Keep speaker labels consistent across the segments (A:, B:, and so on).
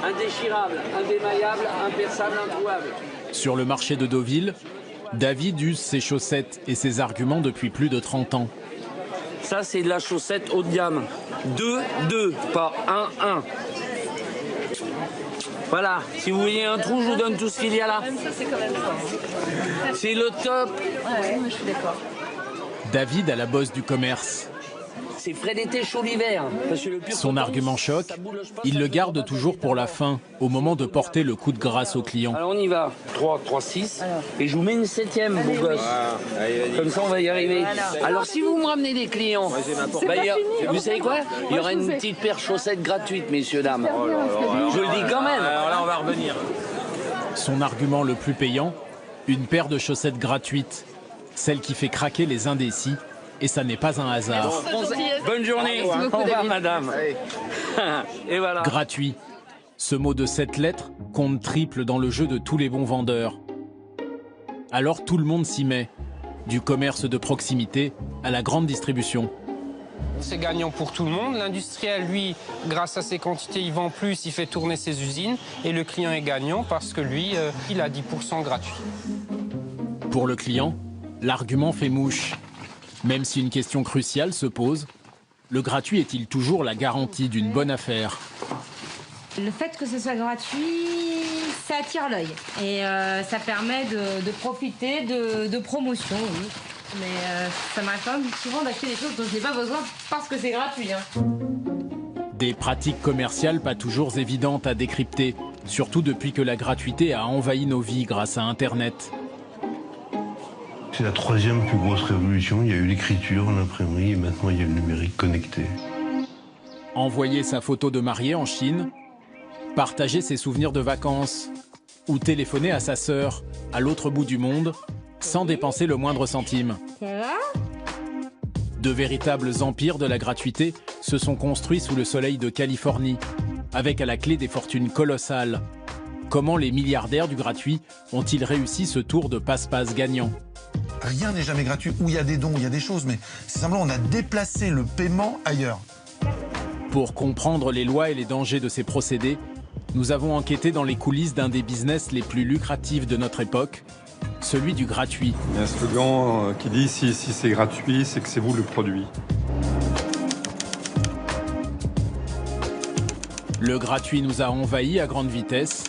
A: Indéchirable, indémaillable, imperçable, introuable.
B: Sur le marché de Deauville, David use ses chaussettes et ses arguments depuis plus de 30 ans.
A: Ça, c'est de la chaussette haut de gamme. 2, pas 1. Voilà, si vous voyez un trou, je vous donne tout ce qu'il y a là. C'est le top.
C: Ouais, je suis d'accord.
B: David a la bosse du commerce.
A: C'est frais d'été, chaud l'hiver.
B: Son argument choc, il le garde toujours pour la fin, au moment de porter le coup de grâce au client.
A: Alors on y va. 3, 6. Et je vous mets une 7e, beau gosse. Comme ça, on va y arriver. Alors si vous me ramenez des clients, vous savez quoi? Il y aura une petite paire de chaussettes gratuite, messieurs, dames. Je le dis quand même.
D: Alors là, on va revenir.
B: Son argument le plus payant, une paire de chaussettes gratuites, celle qui fait craquer les indécis. Et ça n'est pas un hasard.
A: Bonne journée. Au revoir, madame. Et voilà.
B: Gratuit. Ce mot de 7 lettres compte triple dans le jeu de tous les bons vendeurs. Alors tout le monde s'y met. Du commerce de proximité à la grande distribution.
E: C'est gagnant pour tout le monde. L'industriel, lui, grâce à ses quantités, il vend plus, il fait tourner ses usines. Et le client est gagnant parce que lui, il a 10% gratuit.
B: Pour le client, l'argument fait mouche. Même si une question cruciale se pose, le gratuit est-il toujours la garantie d'une bonne affaire?
F: Le fait que ce soit gratuit, ça attire l'œil. Et ça permet de profiter de promotions, oui. Mais ça m'arrive quand même souvent d'acheter des choses dont je n'ai pas besoin parce que c'est gratuit.
B: Des pratiques commerciales pas toujours évidentes à décrypter, surtout depuis que la gratuité a envahi nos vies grâce à Internet.
G: C'est la troisième plus grosse révolution. Il y a eu l'écriture, l'imprimerie et maintenant il y a le numérique connecté.
B: Envoyer sa photo de mariée en Chine, partager ses souvenirs de vacances ou téléphoner à sa sœur à l'autre bout du monde sans dépenser le moindre centime. De véritables empires de la gratuité se sont construits sous le soleil de Californie, avec à la clé des fortunes colossales. Comment les milliardaires du gratuit ont-ils réussi ce tour de passe-passe gagnant?
H: Rien n'est jamais gratuit, où il y a des dons, il y a des choses, mais c'est simplement on a déplacé le paiement ailleurs.
B: Pour comprendre les lois et les dangers de ces procédés, nous avons enquêté dans les coulisses d'un des business les plus lucratifs de notre époque, celui du gratuit.
I: Il y a un slogan qui dit si c'est gratuit, c'est que c'est vous le produit.
B: Le gratuit nous a envahis à grande vitesse,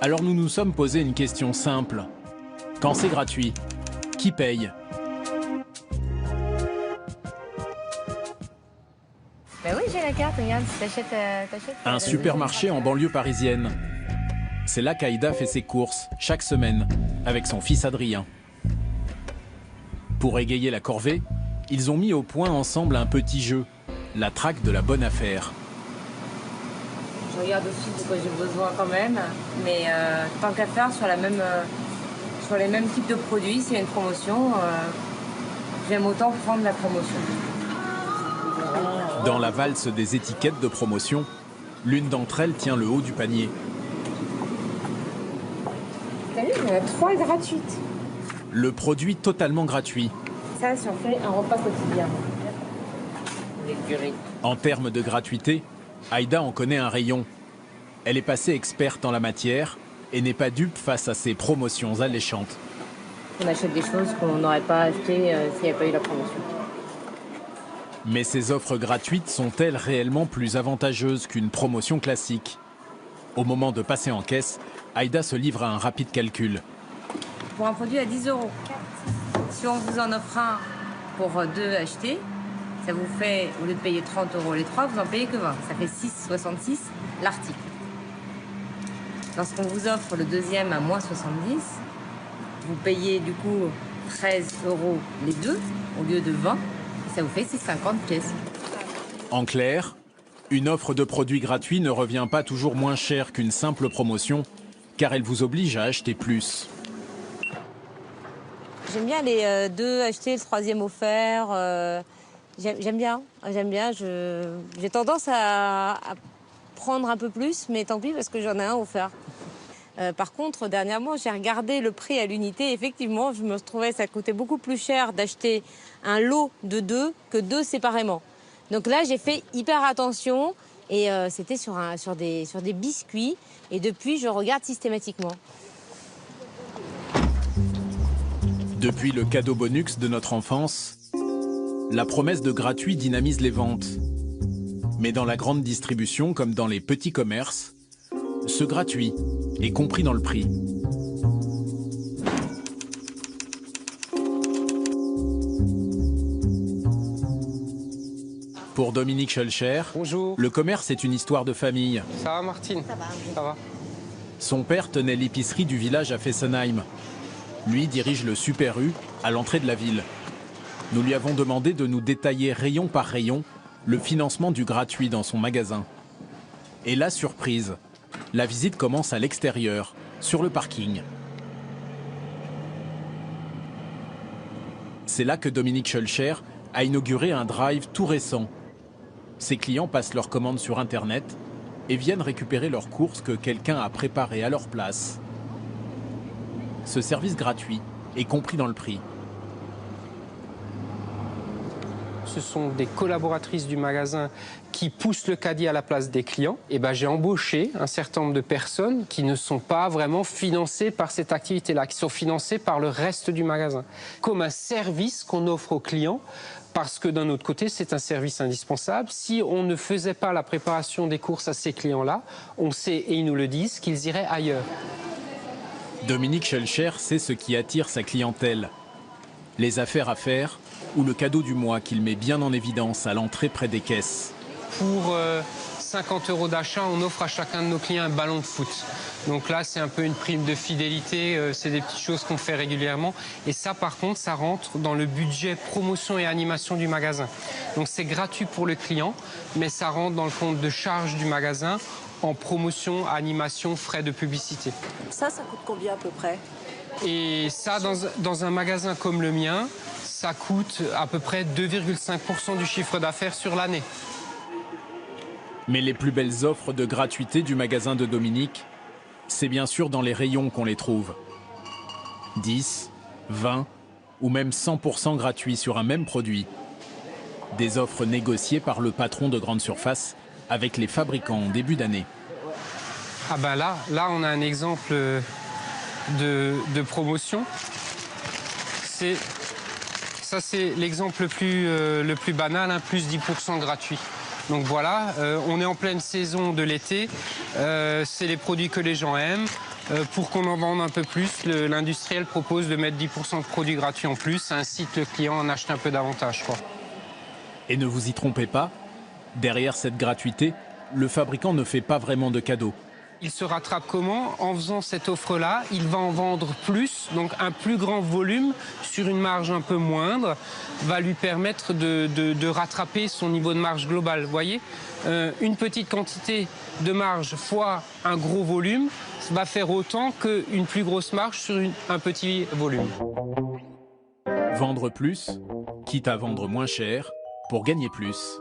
B: alors nous nous sommes posé une question simple. Quand c'est gratuit, qui paye?
F: Bah oui, j'ai la carte, regarde, t'achètes.
B: Un supermarché en banlieue parisienne. C'est là qu'Aïda fait ses courses, chaque semaine, avec son fils Adrien. Pour égayer la corvée, ils ont mis au point ensemble un petit jeu, la traque de la bonne affaire.
F: Je regarde aussi de quoi j'ai besoin quand même, mais tant qu'à faire sur les mêmes types de produits, s'il y a une promotion, j'aime autant prendre la promotion.
B: Dans la valse des étiquettes de promotion, l'une d'entre elles tient le haut du panier.
F: T'as vu, il y en a 3 gratuites.
B: Le produit totalement gratuit.
F: Ça, si on fait un repas quotidien.
B: En termes de gratuité, Aïda en connaît un rayon. Elle est passée experte en la matière et n'est pas dupe face à ces promotions alléchantes.
F: On achète des choses qu'on n'aurait pas achetées s'il n'y avait pas eu la promotion.
B: Mais ces offres gratuites sont-elles réellement plus avantageuses qu'une promotion classique? Au moment de passer en caisse, Aïda se livre à un rapide calcul.
F: Pour un produit à 10 €, si on vous en offre un pour 2 achetés, ça vous fait, au lieu de payer 30 € les 3, vous en payez que 20. Ça fait 6,66 l'article. Lorsqu'on vous offre le deuxième à moins 70, vous payez du coup 13 € les 2 au lieu de 20. Et ça vous fait 6,50 pièces.
B: En clair, une offre de produits gratuits ne revient pas toujours moins cher qu'une simple promotion, car elle vous oblige à acheter plus.
F: J'aime bien les 2 achetés, le 3e offert. J'aime bien. J'ai tendance à prendre un peu plus, mais tant pis parce que j'en ai un offert. Par contre, dernièrement, j'ai regardé le prix à l'unité. Effectivement, je me trouvais que ça coûtait beaucoup plus cher d'acheter un lot de 2 que 2 séparément. Donc là, j'ai fait hyper attention et c'était sur des biscuits. Et depuis, je regarde systématiquement.
B: Depuis le cadeau bonus de notre enfance, la promesse de gratuit dynamise les ventes. Mais dans la grande distribution, comme dans les petits commerces, ce gratuit est compris dans le prix. Pour Dominique Schulcher,
E: Bonjour.
B: Le commerce est une histoire de famille.
E: Ça va, Martine? Ça va.
B: Son père tenait l'épicerie du village à Fessenheim. Lui dirige le Super U à l'entrée de la ville. Nous lui avons demandé de nous détailler rayon par rayon le financement du gratuit dans son magasin. Et la surprise, la visite commence à l'extérieur, sur le parking. C'est là que Dominique Schulcher a inauguré un drive tout récent. Ses clients passent leurs commandes sur Internet et viennent récupérer leurs courses que quelqu'un a préparées à leur place. Ce service gratuit est compris dans le prix.
E: Ce sont des collaboratrices du magasin qui poussent le caddie à la place des clients. Et ben, j'ai embauché un certain nombre de personnes qui ne sont pas vraiment financées par cette activité-là, qui sont financées par le reste du magasin, comme un service qu'on offre aux clients. Parce que d'un autre côté, c'est un service indispensable. Si on ne faisait pas la préparation des courses à ces clients-là, on sait, et ils nous le disent, qu'ils iraient ailleurs.
B: Dominique Schulcher sait ce qui attire sa clientèle. Les affaires à faire ou le cadeau du mois qu'il met bien en évidence à l'entrée près des caisses.
E: Pour 50 € d'achat, on offre à chacun de nos clients un ballon de foot. Donc là, c'est un peu une prime de fidélité, c'est des petites choses qu'on fait régulièrement. Et ça, par contre, ça rentre dans le budget promotion et animation du magasin. Donc c'est gratuit pour le client, mais ça rentre dans le compte de charge du magasin en promotion, animation, frais de publicité.
C: Ça coûte combien à peu près?
E: Et ça, dans un magasin comme le mien, ça coûte à peu près 2,5% du chiffre d'affaires sur l'année.
B: Mais les plus belles offres de gratuité du magasin de Dominique, c'est bien sûr dans les rayons qu'on les trouve. 10, 20 ou même 100% gratuits sur un même produit. Des offres négociées par le patron de grande surface avec les fabricants en début d'année.
E: Ah ben là, on a un exemple de promotion. Ça, c'est l'exemple le plus banal, hein, plus 10% gratuit. Donc voilà, on est en pleine saison de l'été, c'est les produits que les gens aiment. Pour qu'on en vende un peu plus, l'industriel propose de mettre 10% de produits gratuits en plus, ça incite le client à en acheter un peu davantage, quoi.
B: Et ne vous y trompez pas, derrière cette gratuité, le fabricant ne fait pas vraiment de cadeaux.
E: Il se rattrape comment? En faisant cette offre-là, il va en vendre plus, donc un plus grand volume sur une marge un peu moindre va lui permettre de rattraper son niveau de marge global. Vous voyez, une petite quantité de marge fois un gros volume va faire autant qu'une plus grosse marge sur un petit volume.
B: Vendre plus, quitte à vendre moins cher, pour gagner plus.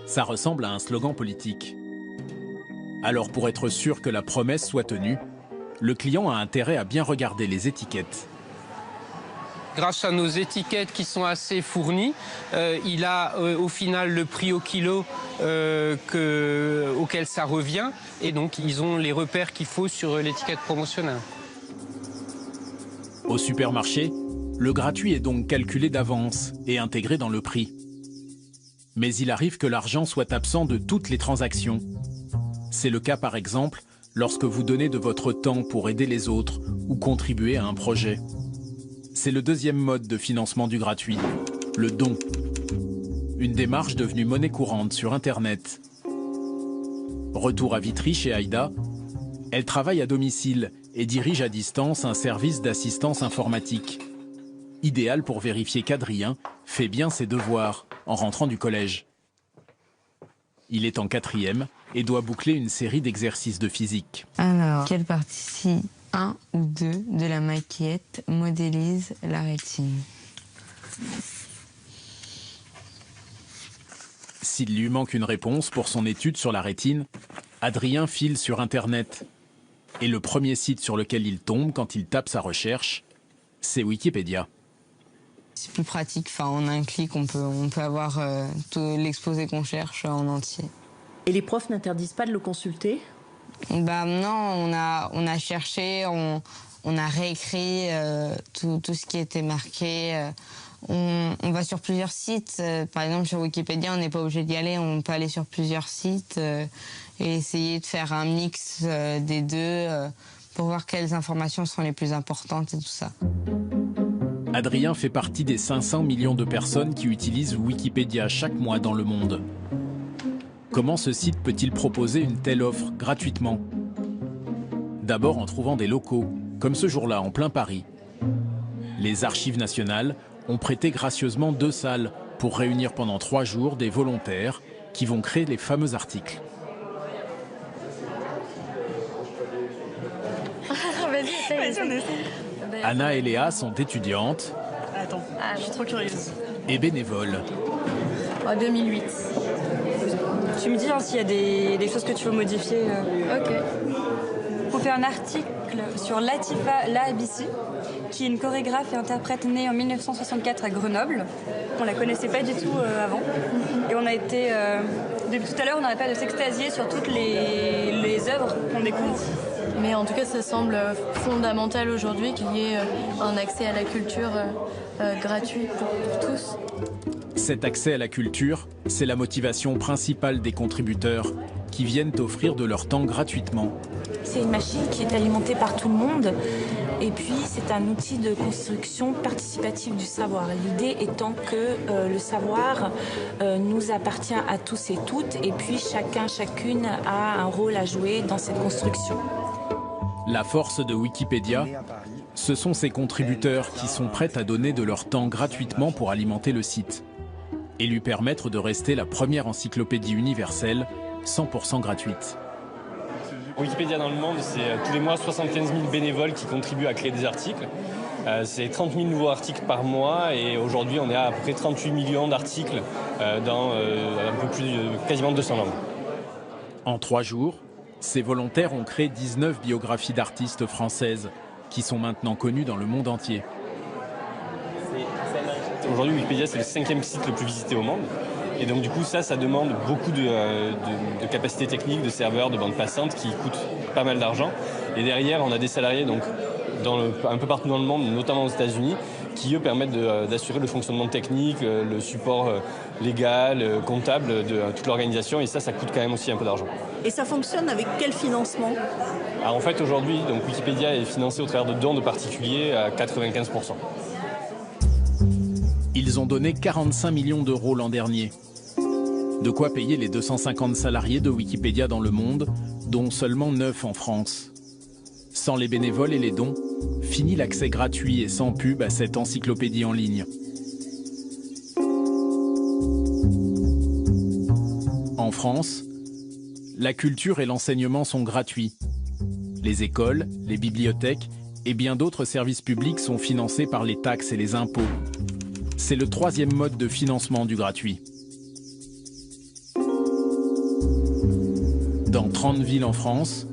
B: Ça ressemble à un slogan politique. Alors pour être sûr que la promesse soit tenue, le client a intérêt à bien regarder les étiquettes.
E: Grâce à nos étiquettes qui sont assez fournies, il a au final le prix au kilo auquel ça revient. Et donc ils ont les repères qu'il faut sur l'étiquette promotionnelle.
B: Au supermarché, le gratuit est donc calculé d'avance et intégré dans le prix. Mais il arrive que l'argent soit absent de toutes les transactions. C'est le cas par exemple lorsque vous donnez de votre temps pour aider les autres ou contribuer à un projet. C'est le deuxième mode de financement du gratuit, le don. Une démarche devenue monnaie courante sur Internet. Retour à Vitry chez Aïda, elle travaille à domicile et dirige à distance un service d'assistance informatique. Idéal pour vérifier qu'Adrien fait bien ses devoirs en rentrant du collège. Il est en 4e et doit boucler une série d'exercices de physique.
D: Alors, quelle partie 1 ou 2 de la maquette modélise la rétine?
B: S'il lui manque une réponse pour son étude sur la rétine, Adrien file sur Internet. Et le premier site sur lequel il tombe quand il tape sa recherche, c'est Wikipédia.
D: c'est plus pratique. Enfin, en un clic, on peut avoir tout l'exposé qu'on cherche en entier.
C: Et les profs n'interdisent pas de le consulter?
D: Bah non, on a cherché, on a réécrit tout ce qui était marqué. On va sur plusieurs sites. Par exemple, sur Wikipédia, on n'est pas obligé d'y aller. On peut aller sur plusieurs sites et essayer de faire un mix des deux pour voir quelles informations sont les plus importantes et tout ça.
B: Adrien fait partie des 500 millions de personnes qui utilisent Wikipédia chaque mois dans le monde. Comment ce site peut-il proposer une telle offre gratuitement? D'abord en trouvant des locaux, comme ce jour-là en plein Paris. Les Archives nationales ont prêté gracieusement 2 salles pour réunir pendant 3 jours des volontaires qui vont créer les fameux articles. Anna et Léa sont étudiantes.
J: Attends, je suis trop curieuse.
B: Et bénévoles.
J: En 2008. Tu me dis hein, s'il y a des choses que tu veux modifier.
K: Ok. On fait un article sur Latifa Lahabissi, qui est une chorégraphe et interprète née en 1964 à Grenoble. On la connaissait pas du tout avant. Et on a été, depuis tout à l'heure, on n'arrête pas de s'extasier sur toutes les œuvres qu'on découvre.
J: Mais en tout cas, ça semble fondamental aujourd'hui qu'il y ait un accès à la culture gratuit pour tous.
B: Cet accès à la culture, c'est la motivation principale des contributeurs qui viennent offrir de leur temps gratuitement.
L: C'est une machine qui est alimentée par tout le monde et puis c'est un outil de construction participative du savoir. L'idée étant que le savoir nous appartient à tous et toutes et puis chacune a un rôle à jouer dans cette construction.
B: La force de Wikipédia, ce sont ces contributeurs qui sont prêts à donner de leur temps gratuitement pour alimenter le site et lui permettre de rester la première encyclopédie universelle 100% gratuite.
M: Wikipédia dans le monde, c'est tous les mois 75 000 bénévoles qui contribuent à créer des articles. C'est 30 000 nouveaux articles par mois et aujourd'hui on est à peu près 38 millions d'articles dans un peu plus quasiment 200 langues.
B: En 3 jours, ces volontaires ont créé 19 biographies d'artistes françaises qui sont maintenant connues dans le monde entier.
M: Aujourd'hui, Wikipédia, c'est le 5e site le plus visité au monde. Et donc, du coup, ça demande beaucoup de capacités techniques, de serveurs, de bandes passantes qui coûtent pas mal d'argent. Et derrière, on a des salariés donc, un peu partout dans le monde, notamment aux États-Unis, qui, eux, permettent d'assurer le fonctionnement technique, le support légal, comptable de toute l'organisation. Et ça coûte quand même aussi un peu d'argent.
C: Et ça fonctionne avec quel financement?
M: Alors, en fait, aujourd'hui, donc, Wikipédia est financé au travers de dons de particuliers à 95%.
B: Ils ont donné 45 millions d'euros l'an dernier. De quoi payer les 250 salariés de Wikipédia dans le monde, dont seulement 9 en France. Sans les bénévoles et les dons, fini l'accès gratuit et sans pub à cette encyclopédie en ligne. En France, la culture et l'enseignement sont gratuits. Les écoles, les bibliothèques et bien d'autres services publics sont financés par les taxes et les impôts. C'est le 3e mode de financement du gratuit. Dans 30 villes en France,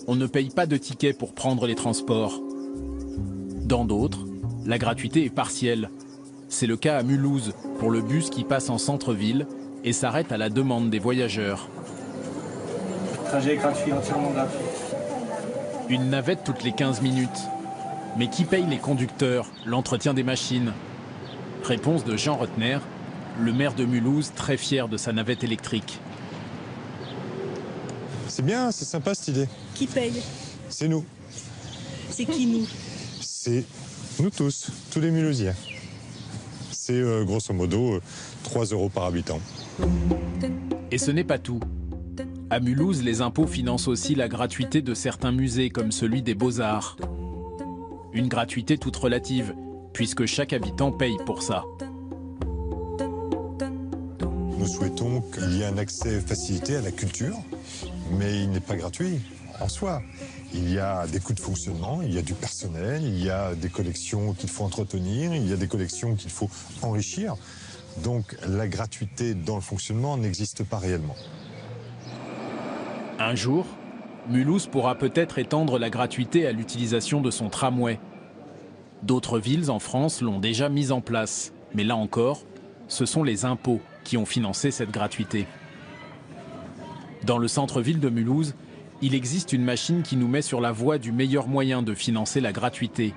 B: on ne paye pas de tickets pour prendre les transports. Dans d'autres, la gratuité est partielle. C'est le cas à Mulhouse, pour le bus qui passe en centre-ville et s'arrête à la demande des voyageurs.
N: Le trajet est gratuit, entièrement gratuit.
B: Une navette toutes les 15 minutes. Mais qui paye les conducteurs, l'entretien des machines? Réponse de Jean Rotner, le maire de Mulhouse, très fier de sa navette électrique.
O: C'est bien, c'est sympa cette idée.
C: Qui paye?
O: C'est nous.
C: C'est qui nous?
O: C'est nous tous les Mulhousiens. C'est grosso modo 3 € par habitant.
B: Et ce n'est pas tout. À Mulhouse, les impôts financent aussi la gratuité de certains musées comme celui des Beaux-Arts. Une gratuité toute relative, puisque chaque habitant paye pour ça.
O: Nous souhaitons qu'il y ait un accès facilité à la culture, mais il n'est pas gratuit en soi. Il y a des coûts de fonctionnement, il y a du personnel, il y a des collections qu'il faut entretenir, il y a des collections qu'il faut enrichir. Donc la gratuité dans le fonctionnement n'existe pas réellement.
B: Un jour, Mulhouse pourra peut-être étendre la gratuité à l'utilisation de son tramway. D'autres villes en France l'ont déjà mise en place. Mais là encore, ce sont les impôts qui ont financé cette gratuité. Dans le centre-ville de Mulhouse, il existe une machine qui nous met sur la voie du meilleur moyen de financer la gratuité.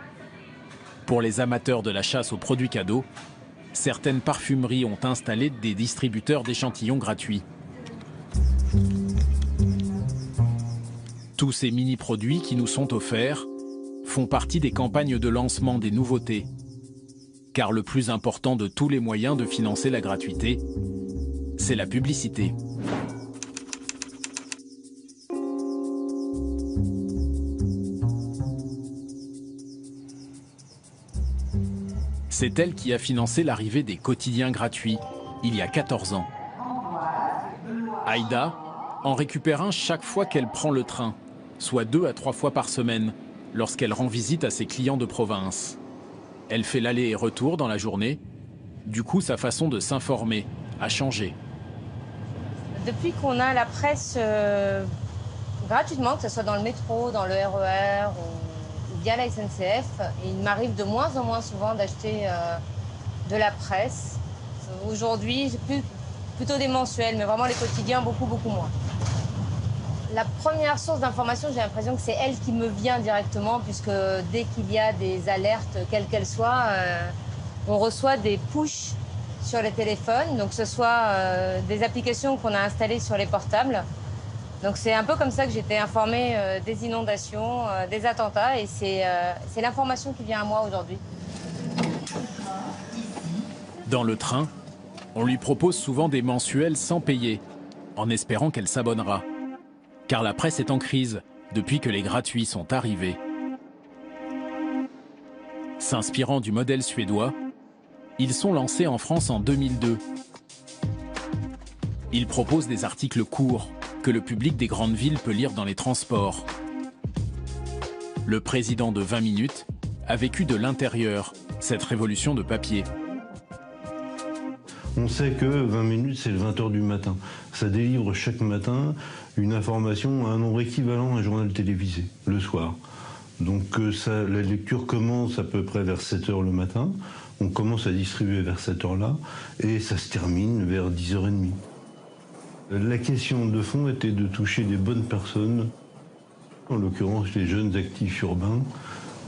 B: Pour les amateurs de la chasse aux produits cadeaux, certaines parfumeries ont installé des distributeurs d'échantillons gratuits. Tous ces mini-produits qui nous sont offerts font partie des campagnes de lancement des nouveautés. Car le plus important de tous les moyens de financer la gratuité, c'est la publicité. C'est elle qui a financé l'arrivée des quotidiens gratuits, il y a 14 ans. Aïda en récupère un chaque fois qu'elle prend le train, soit 2 à 3 fois par semaine, lorsqu'elle rend visite à ses clients de province. Elle fait l'aller et retour dans la journée, du coup sa façon de s'informer a changé.
F: Depuis qu'on a la presse gratuitement, que ce soit dans le métro, dans le RER ou via la SNCF, il m'arrive de moins en moins souvent d'acheter de la presse. Aujourd'hui, j'ai plutôt des mensuels, mais vraiment les quotidiens, beaucoup moins. La première source d'information, j'ai l'impression que c'est elle qui me vient directement, puisque dès qu'il y a des alertes, quelles qu'elles soient, on reçoit des pushs sur les téléphones, donc que ce soit des applications qu'on a installées sur les portables. Donc c'est un peu comme ça que j'ai été informée des inondations, des attentats, et c'est l'information qui vient à moi aujourd'hui.
B: Dans le train, on lui propose souvent des mensuels sans payer, en espérant qu'elle s'abonnera. Car la presse est en crise depuis que les gratuits sont arrivés. S'inspirant du modèle suédois, ils sont lancés en France en 2002. Ils proposent des articles courts que le public des grandes villes peut lire dans les transports. Le président de 20 minutes a vécu de l'intérieur cette révolution de papier.
G: On sait que 20 minutes, c'est le 20h du matin. Ça délivre chaque matin une information à un nombre équivalent à un journal télévisé, le soir. Donc la lecture commence à peu près vers 7h le matin. On commence à distribuer vers cette heure-là et ça se termine vers 10h30. La question de fond était de toucher des bonnes personnes, en l'occurrence les jeunes actifs urbains,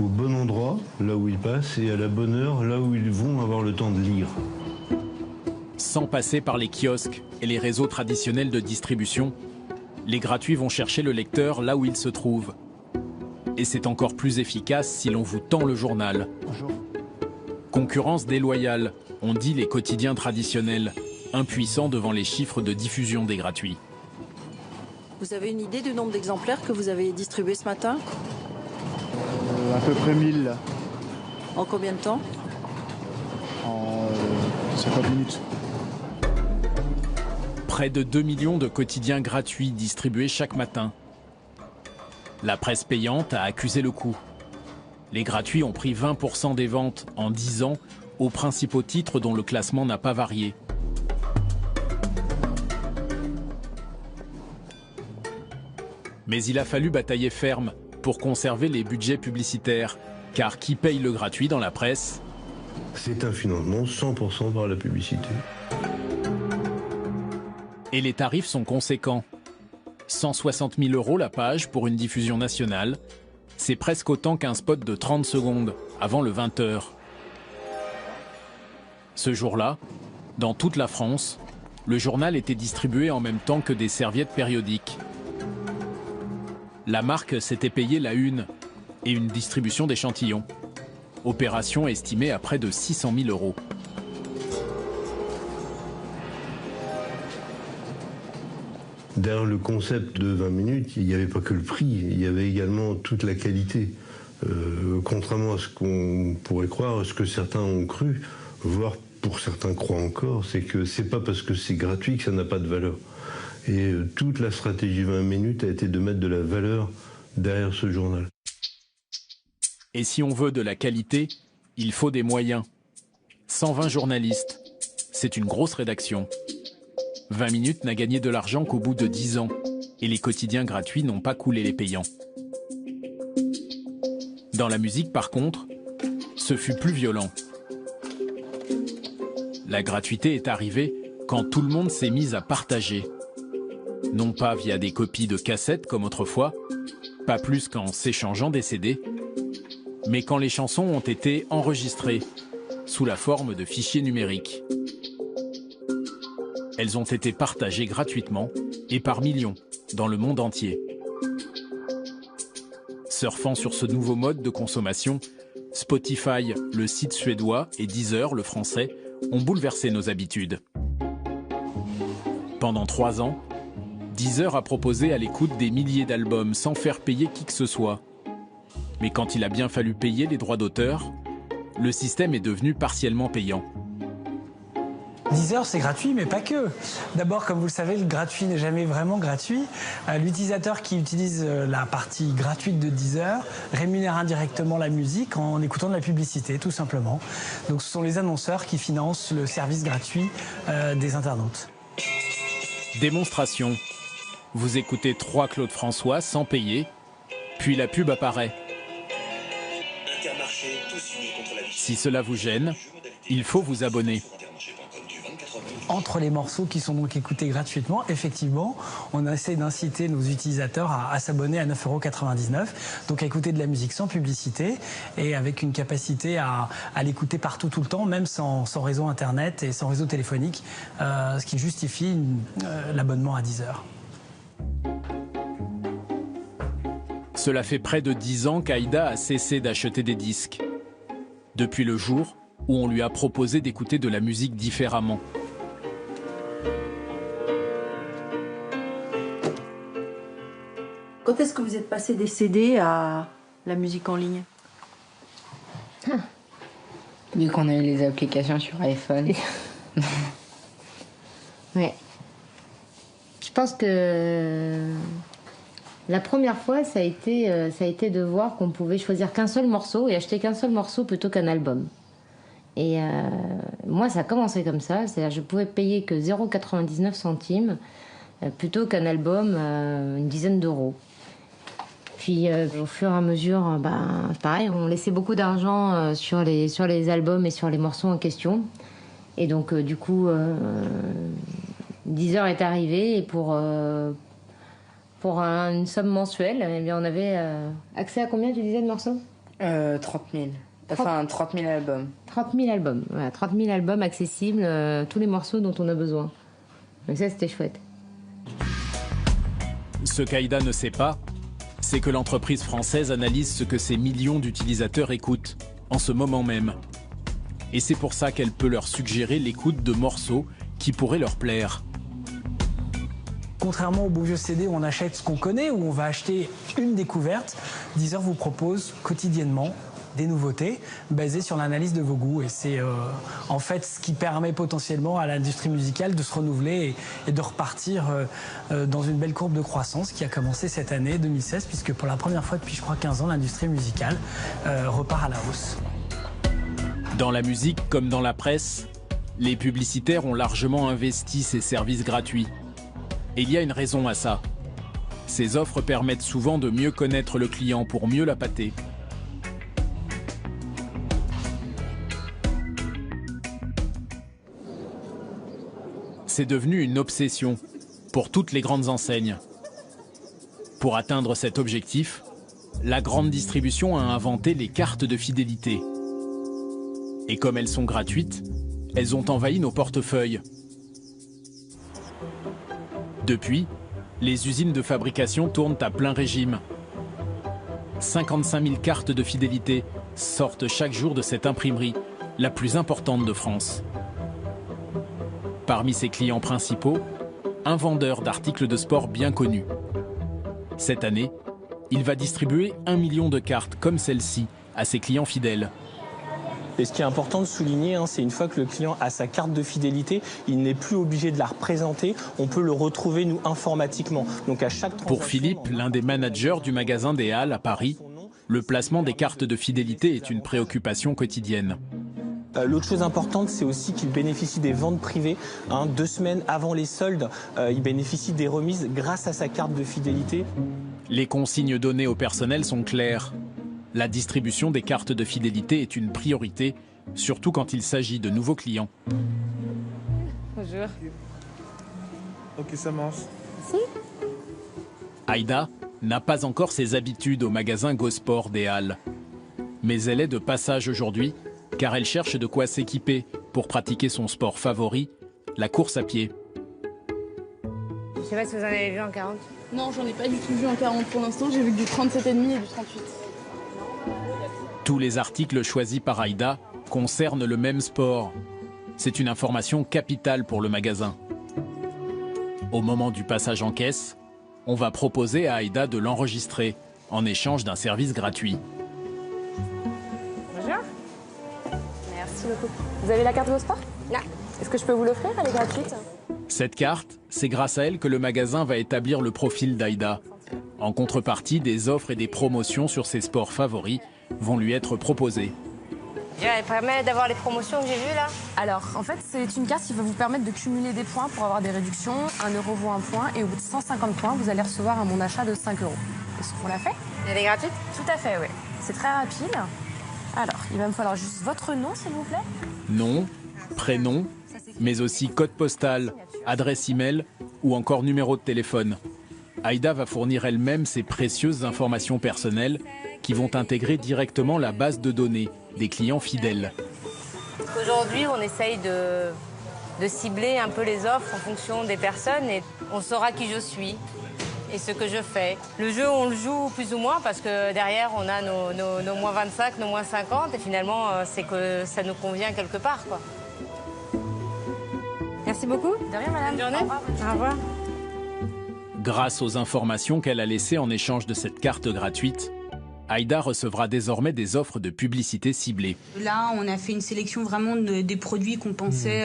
G: au bon endroit, là où ils passent, et à la bonne heure, là où ils vont avoir le temps de lire.
B: Sans passer par les kiosques et les réseaux traditionnels de distribution, les gratuits vont chercher le lecteur là où il se trouve. Et c'est encore plus efficace si l'on vous tend le journal.
H: Bonjour.
B: Concurrence déloyale, ont dit les quotidiens traditionnels, impuissants devant les chiffres de diffusion des gratuits.
C: Vous avez une idée du nombre d'exemplaires que vous avez distribués ce matin?
P: À peu près 1000 là.
C: En combien de temps?
P: En 50 minutes.
B: Près de 2 millions de quotidiens gratuits distribués chaque matin. La presse payante a accusé le coup. Les gratuits ont pris 20% des ventes en 10 ans aux principaux titres dont le classement n'a pas varié. Mais il a fallu batailler ferme pour conserver les budgets publicitaires. Car qui paye le gratuit dans la presse?
G: C'est un financement 100% par la publicité.
B: Et les tarifs sont conséquents. 160 000 € la page pour une diffusion nationale. C'est presque autant qu'un spot de 30 secondes avant le 20h. Ce jour-là, dans toute la France, le journal était distribué en même temps que des serviettes périodiques. La marque s'était payée la une et une distribution d'échantillons. Opération estimée à près de 600 000 €.
G: Derrière le concept de 20 minutes, il n'y avait pas que le prix, il y avait également toute la qualité. Contrairement à ce qu'on pourrait croire, ce que certains ont cru, voire pour certains croient encore, c'est que c'est pas parce que c'est gratuit que ça n'a pas de valeur. Et toute la stratégie 20 minutes a été de mettre de la valeur derrière ce journal.
B: Et si on veut de la qualité, il faut des moyens. 120 journalistes, c'est une grosse rédaction. 20 minutes n'a gagné de l'argent qu'au bout de 10 ans, et les quotidiens gratuits n'ont pas coulé les payants. Dans la musique, par contre, ce fut plus violent. La gratuité est arrivée quand tout le monde s'est mis à partager. Non pas via des copies de cassettes comme autrefois, pas plus qu'en s'échangeant des CD, mais quand les chansons ont été enregistrées sous la forme de fichiers numériques. Elles ont été partagées gratuitement et par millions dans le monde entier. Surfant sur ce nouveau mode de consommation, Spotify, le site suédois, et Deezer, le français, ont bouleversé nos habitudes. Pendant 3 ans, Deezer a proposé à l'écoute des milliers d'albums sans faire payer qui que ce soit. Mais quand il a bien fallu payer les droits d'auteur, le système est devenu partiellement payant.
Q: Deezer, c'est gratuit, mais pas que. D'abord, comme vous le savez, le gratuit n'est jamais vraiment gratuit. L'utilisateur qui utilise la partie gratuite de Deezer rémunère indirectement la musique en écoutant de la publicité, tout simplement. Donc ce sont les annonceurs qui financent le service gratuit des internautes.
B: Démonstration. Vous écoutez 3 Claude François sans payer, puis la pub apparaît. Si cela vous gêne, il faut vous abonner.
Q: Entre les morceaux qui sont donc écoutés gratuitement, effectivement, on essaie d'inciter nos utilisateurs à s'abonner à 9,99 €, donc à écouter de la musique sans publicité et avec une capacité à l'écouter partout tout le temps, même sans réseau internet et sans réseau téléphonique, ce qui justifie l'abonnement à Deezer.
B: Cela fait près de 10 ans qu'Aïda a cessé d'acheter des disques. Depuis le jour où on lui a proposé d'écouter de la musique différemment.
C: Quand est-ce que vous êtes passé des CD à la musique en ligne?
D: Vu qu'on a eu les applications sur iPhone.
R: Ouais. Je pense que la première fois, ça a été de voir qu'on pouvait choisir qu'un seul morceau et acheter qu'un seul morceau plutôt qu'un album. Et moi, ça a commencé comme ça. C'est-à-dire je pouvais payer que 0,99 centimes plutôt qu'un album une dizaine d'euros. Puis au fur et à mesure, pareil, on laissait beaucoup d'argent sur les albums et sur les morceaux en question. Et donc du coup, Deezer est arrivé et pour une somme mensuelle, eh bien, on avait accès à combien, tu disais, de morceaux
D: 30 000. Enfin, 30 000 albums.
R: 30 000 albums, voilà, 30 000 albums accessibles, tous les morceaux dont on a besoin. Donc ça, c'était chouette.
B: Ce qu'Aïda ne sait pas, c'est que l'entreprise française analyse ce que ces millions d'utilisateurs écoutent, en ce moment même. Et c'est pour ça qu'elle peut leur suggérer l'écoute de morceaux qui pourraient leur plaire.
Q: Contrairement au beau vieux CD où on achète ce qu'on connaît, où on va acheter une découverte, Deezer vous propose quotidiennement des nouveautés basées sur l'analyse de vos goûts. Et c'est en fait ce qui permet potentiellement à l'industrie musicale de se renouveler et de repartir dans une belle courbe de croissance qui a commencé cette année 2016, puisque pour la première fois depuis, je crois, 15 ans, l'industrie musicale repart à la hausse.
B: Dans la musique comme dans la presse, les publicitaires ont largement investi ces services gratuits. Et il y a une raison à ça. Ces offres permettent souvent de mieux connaître le client pour mieux l'appâter. C'est devenu une obsession pour toutes les grandes enseignes. Pour atteindre cet objectif, la grande distribution a inventé les cartes de fidélité. Et comme elles sont gratuites, elles ont envahi nos portefeuilles. Depuis, les usines de fabrication tournent à plein régime. 55 000 cartes de fidélité sortent chaque jour de cette imprimerie, la plus importante de France. Parmi ses clients principaux, un vendeur d'articles de sport bien connu. Cette année, il va distribuer 1 million de cartes comme celle-ci à ses clients fidèles.
S: Et ce qui est important de souligner, c'est une fois que le client a sa carte de fidélité, il n'est plus obligé de la représenter, on peut le retrouver, nous, informatiquement. Donc à chaque
B: Pour Philippe, l'un des managers du magasin des Halles à Paris, le placement des cartes de fidélité est une préoccupation quotidienne.
S: L'autre chose importante, c'est aussi qu'il bénéficie des ventes privées. 2 semaines avant les soldes, il bénéficie des remises grâce à sa carte de fidélité.
B: Les consignes données au personnel sont claires. La distribution des cartes de fidélité est une priorité, surtout quand il s'agit de nouveaux clients.
K: Bonjour.
N: Ok, ça marche.
K: Merci.
B: Aïda n'a pas encore ses habitudes au magasin Gosport des Halles. Mais elle est de passage aujourd'hui, car elle cherche de quoi s'équiper pour pratiquer son sport favori, la course à pied.
F: Je sais pas si vous en avez vu en 40.
J: Non, j'en ai pas du tout vu en 40 pour l'instant. J'ai vu du 37,5 et du 38.
B: Tous les articles choisis par Aïda concernent le même sport. C'est une information capitale pour le magasin. Au moment du passage en caisse, on va proposer à Aïda de l'enregistrer en échange d'un service gratuit.
K: Bonjour. Merci beaucoup. Vous avez la carte Gosport? Non. Est-ce que je peux vous l'offrir? Elle est gratuite.
B: Cette carte, c'est grâce à elle que le magasin va établir le profil d'Aïda. En contrepartie, des offres et des promotions sur ses sports favoris vont lui être proposées.
F: Elle permet d'avoir les promotions que j'ai vues là?
J: Alors, en fait, c'est une carte qui va vous permettre de cumuler des points pour avoir des réductions. 1 euro vaut 1 point et au bout de 150 points, vous allez recevoir un bon d'achat de 5 euros. Est-ce qu'on l'a fait?
F: Elle est gratuite?
J: Tout à fait, oui. C'est très rapide. Alors, il va me falloir juste votre nom, s'il vous plaît.
B: Nom, prénom, mais aussi code postal, adresse email ou encore numéro de téléphone. Aïda va fournir elle-même ses précieuses informations personnelles qui vont intégrer directement la base de données des clients fidèles.
F: Aujourd'hui, on essaye de cibler un peu les offres en fonction des personnes et on saura qui je suis et ce que je fais. Le jeu, on le joue plus ou moins parce que derrière, on a nos moins 25, nos moins 50 et finalement, c'est que ça nous convient quelque part, quoi. Merci beaucoup.
J: De rien, madame.
F: Bonne journée.
J: Au revoir.
B: Grâce aux informations qu'elle a laissées en échange de cette carte gratuite, Aïda recevra désormais des offres de publicité ciblées.
T: Là, on a fait une sélection vraiment des produits qu'on pensait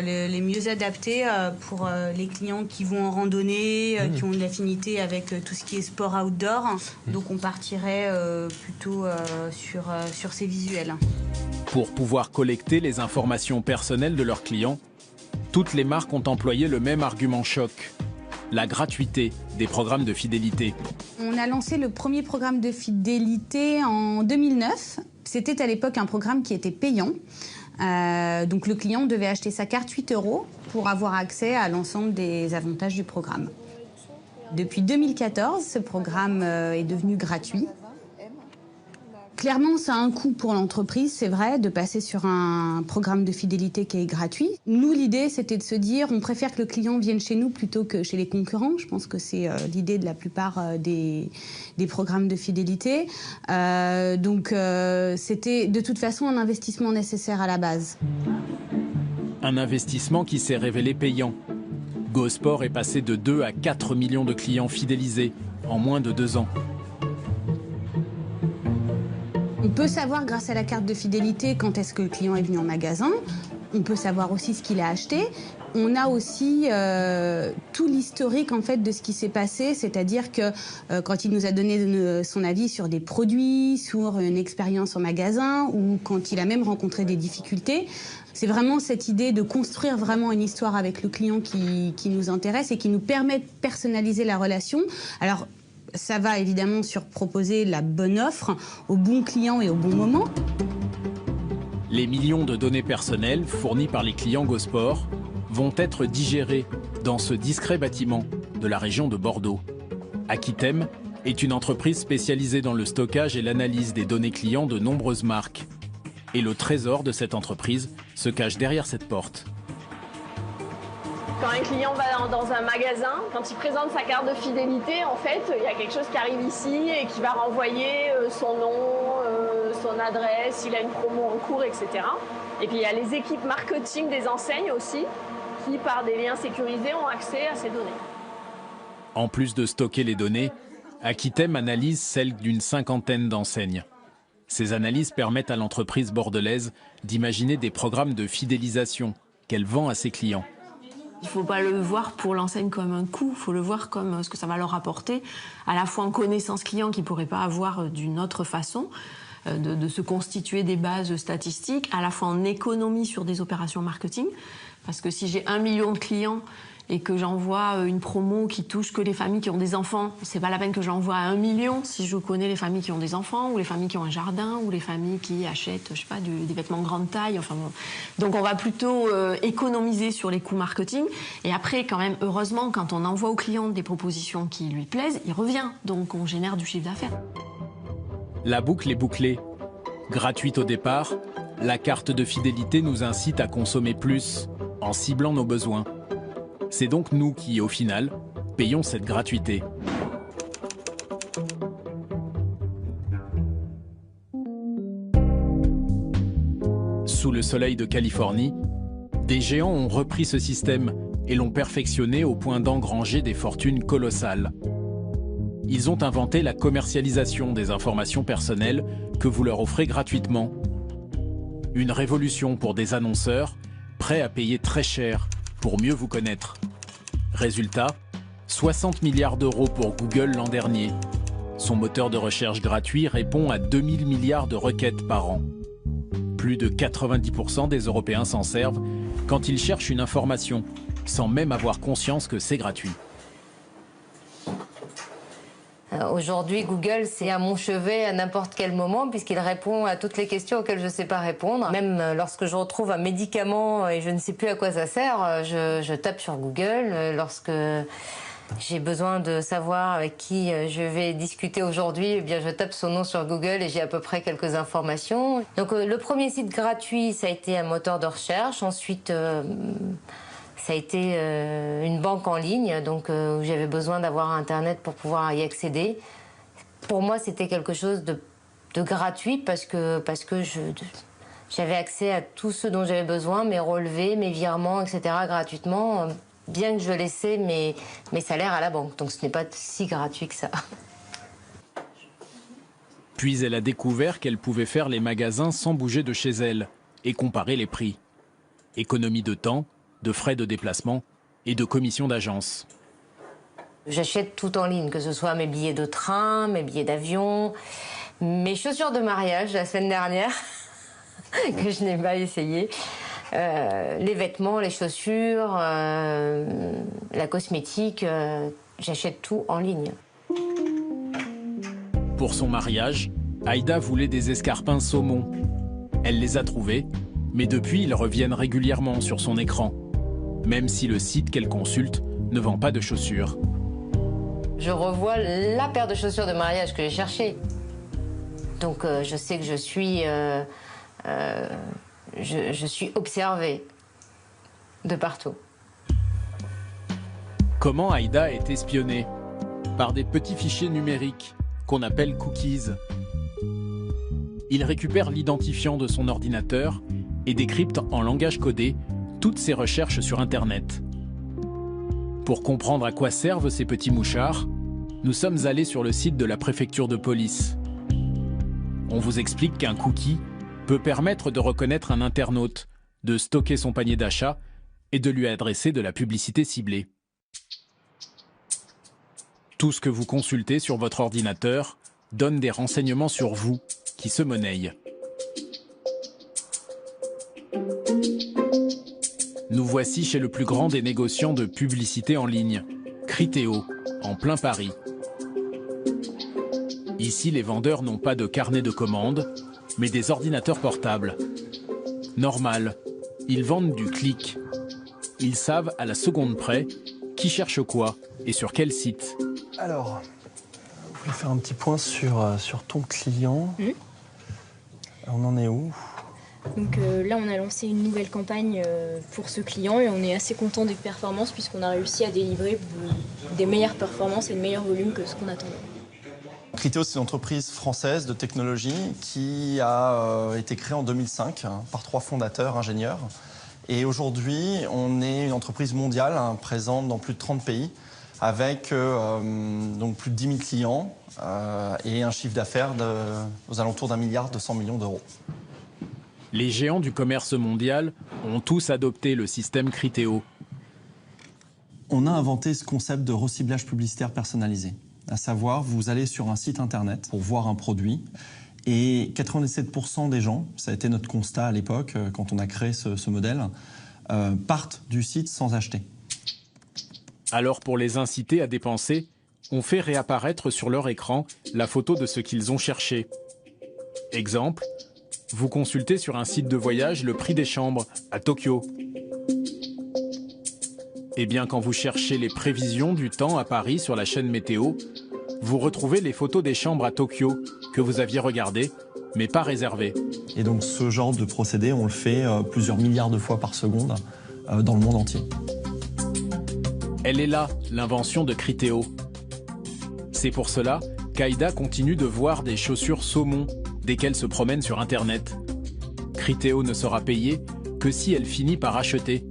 T: les mieux adaptés pour les clients qui vont en randonnée, qui ont une affinité avec tout ce qui est sport outdoor. Donc on partirait plutôt sur ces visuels.
B: Pour pouvoir collecter les informations personnelles de leurs clients, toutes les marques ont employé le même argument choc: la gratuité des programmes de fidélité.
T: On a lancé le premier programme de fidélité en 2009. C'était à l'époque un programme qui était payant. Donc le client devait acheter sa carte 8 € pour avoir accès à l'ensemble des avantages du programme. Depuis 2014, ce programme est devenu gratuit. Clairement, ça a un coût pour l'entreprise, c'est vrai, de passer sur un programme de fidélité qui est gratuit. Nous, l'idée, c'était de se dire, on préfère que le client vienne chez nous plutôt que chez les concurrents. Je pense que c'est l'idée de la plupart des programmes de fidélité. Donc, c'était de toute façon un investissement nécessaire à la base.
B: Un investissement qui s'est révélé payant. Gosport est passé de 2 à 4 millions de clients fidélisés en moins de 2 ans.
T: On peut savoir grâce à la carte de fidélité quand est-ce que le client est venu en magasin. On peut savoir aussi ce qu'il a acheté. On a aussi tout l'historique en fait de ce qui s'est passé, c'est-à-dire que quand il nous a donné son avis sur des produits, sur une expérience en magasin ou quand il a même rencontré des difficultés. C'est vraiment cette idée de construire vraiment une histoire avec le client qui nous intéresse et qui nous permet de personnaliser la relation. Alors, ça va évidemment sur proposer la bonne offre au bon client et au bon moment.
B: Les millions de données personnelles fournies par les clients Gosport vont être digérées dans ce discret bâtiment de la région de Bordeaux. Aquitem est une entreprise spécialisée dans le stockage et l'analyse des données clients de nombreuses marques. Et le trésor de cette entreprise se cache derrière cette porte.
U: Quand un client va dans un magasin, quand il présente sa carte de fidélité, en fait, il y a quelque chose qui arrive ici et qui va renvoyer son nom, son adresse, s'il a une promo en cours, etc. Et puis il y a les équipes marketing des enseignes aussi, qui par des liens sécurisés ont accès à ces données.
B: En plus de stocker les données, Aquitem analyse celles d'une 50aine d'enseignes. Ces analyses permettent à l'entreprise bordelaise d'imaginer des programmes de fidélisation qu'elle vend à ses clients.
V: Il ne faut pas le voir pour l'enseigne comme un coût, il faut le voir comme ce que ça va leur apporter, à la fois en connaissance client qu'ils ne pourraient pas avoir d'une autre façon, de se constituer des bases statistiques, à la fois en économie sur des opérations marketing, parce que si j'ai 1 million de clients et que j'envoie une promo qui touche que les familles qui ont des enfants, c'est pas la peine que j'envoie à 1 million si je connais les familles qui ont des enfants, ou les familles qui ont un jardin, ou les familles qui achètent, je sais pas, des vêtements grande taille. Enfin bon. Donc on va plutôt économiser sur les coûts marketing. Et après, quand même, heureusement, quand on envoie au client des propositions qui lui plaisent, il revient. Donc on génère du chiffre d'affaires.
B: La boucle est bouclée. Gratuite au départ, la carte de fidélité nous incite à consommer plus, en ciblant nos besoins. C'est donc nous qui, au final, payons cette gratuité. Sous le soleil de Californie, des géants ont repris ce système et l'ont perfectionné au point d'engranger des fortunes colossales. Ils ont inventé la commercialisation des informations personnelles que vous leur offrez gratuitement. Une révolution pour des annonceurs prêts à payer très cher pour mieux vous connaître. Résultat, 60 milliards d'euros pour Google l'an dernier. Son moteur de recherche gratuit répond à 2000 milliards de requêtes par an. Plus de 90% des Européens s'en servent quand ils cherchent une information, sans même avoir conscience que c'est gratuit.
R: Aujourd'hui, Google, c'est à mon chevet à n'importe quel moment, puisqu'il répond à toutes les questions auxquelles je ne sais pas répondre. Même lorsque je retrouve un médicament et je ne sais plus à quoi ça sert, je tape sur Google. Lorsque j'ai besoin de savoir avec qui je vais discuter aujourd'hui, eh bien, je tape son nom sur Google et j'ai à peu près quelques informations. Donc, le premier site gratuit, ça a été un moteur de recherche. Ensuite, ça a été une banque en ligne, donc où j'avais besoin d'avoir Internet pour pouvoir y accéder. Pour moi, c'était quelque chose de gratuit parce que j'avais accès à tout ce dont j'avais besoin, mes relevés, mes virements, etc. gratuitement, bien que je laissais mes salaires à la banque. Donc ce n'est pas si gratuit que ça.
B: Puis elle a découvert qu'elle pouvait faire les magasins sans bouger de chez elle et comparer les prix. Économie de temps, de frais de déplacement et de commissions d'agence.
R: J'achète tout en ligne, que ce soit mes billets de train, mes billets d'avion, mes chaussures de mariage la semaine dernière, que je n'ai pas essayé, les vêtements, les chaussures, la cosmétique, j'achète tout en ligne.
B: Pour son mariage, Aïda voulait des escarpins saumon. Elle les a trouvés, mais depuis ils reviennent régulièrement sur son écran, même si le site qu'elle consulte ne vend pas de chaussures.
R: Je revois la paire de chaussures de mariage que j'ai cherchée. Donc je sais que je suis observée de partout.
B: Comment Aïda est espionnée? Par des petits fichiers numériques qu'on appelle cookies. Ils récupèrent l'identifiant de son ordinateur et décryptent en langage codé toutes ses recherches sur Internet. Pour comprendre à quoi servent ces petits mouchards, nous sommes allés sur le site de la préfecture de police. On vous explique qu'un cookie peut permettre de reconnaître un internaute, de stocker son panier d'achat et de lui adresser de la publicité ciblée. Tout ce que vous consultez sur votre ordinateur donne des renseignements sur vous qui se monnaient. Nous voici chez le plus grand des négociants de publicité en ligne, Criteo, en plein Paris. Ici, les vendeurs n'ont pas de carnet de commandes, mais des ordinateurs portables. Normal, ils vendent du clic. Ils savent à la seconde près qui cherche quoi et sur quel site.
A: Alors, je voulais faire un petit point sur ton client. On en est où ?
K: Donc là, on a lancé une nouvelle campagne pour ce client et on est assez content des performances puisqu'on a réussi à délivrer des meilleures performances et de meilleurs volumes que ce qu'on attendait.
A: Criteo, c'est une entreprise française de technologie qui a été créée en 2005 par 3 fondateurs ingénieurs. Et aujourd'hui, on est une entreprise mondiale présente dans plus de 30 pays avec donc plus de 10 000 clients et un chiffre d'affaires aux alentours d'1,2 milliard d'euros.
B: Les géants du commerce mondial ont tous adopté le système Criteo.
A: On a inventé ce concept de reciblage publicitaire personnalisé. À savoir, vous allez sur un site internet pour voir un produit et 97% des gens, ça a été notre constat à l'époque quand on a créé ce modèle, partent du site sans acheter.
B: Alors pour les inciter à dépenser, on fait réapparaître sur leur écran la photo de ce qu'ils ont cherché. Exemple, vous consultez sur un site de voyage le prix des chambres à Tokyo. Et bien quand vous cherchez les prévisions du temps à Paris sur la chaîne météo, vous retrouvez les photos des chambres à Tokyo que vous aviez regardées, mais pas réservées.
A: Et donc ce genre de procédé, on le fait plusieurs milliards de fois par seconde dans le monde entier.
B: Elle est là, l'invention de Criteo. C'est pour cela qu'Aïda continue de voir des chaussures saumon dès qu'elle se promène sur Internet. Criteo ne sera payée que si elle finit par acheter.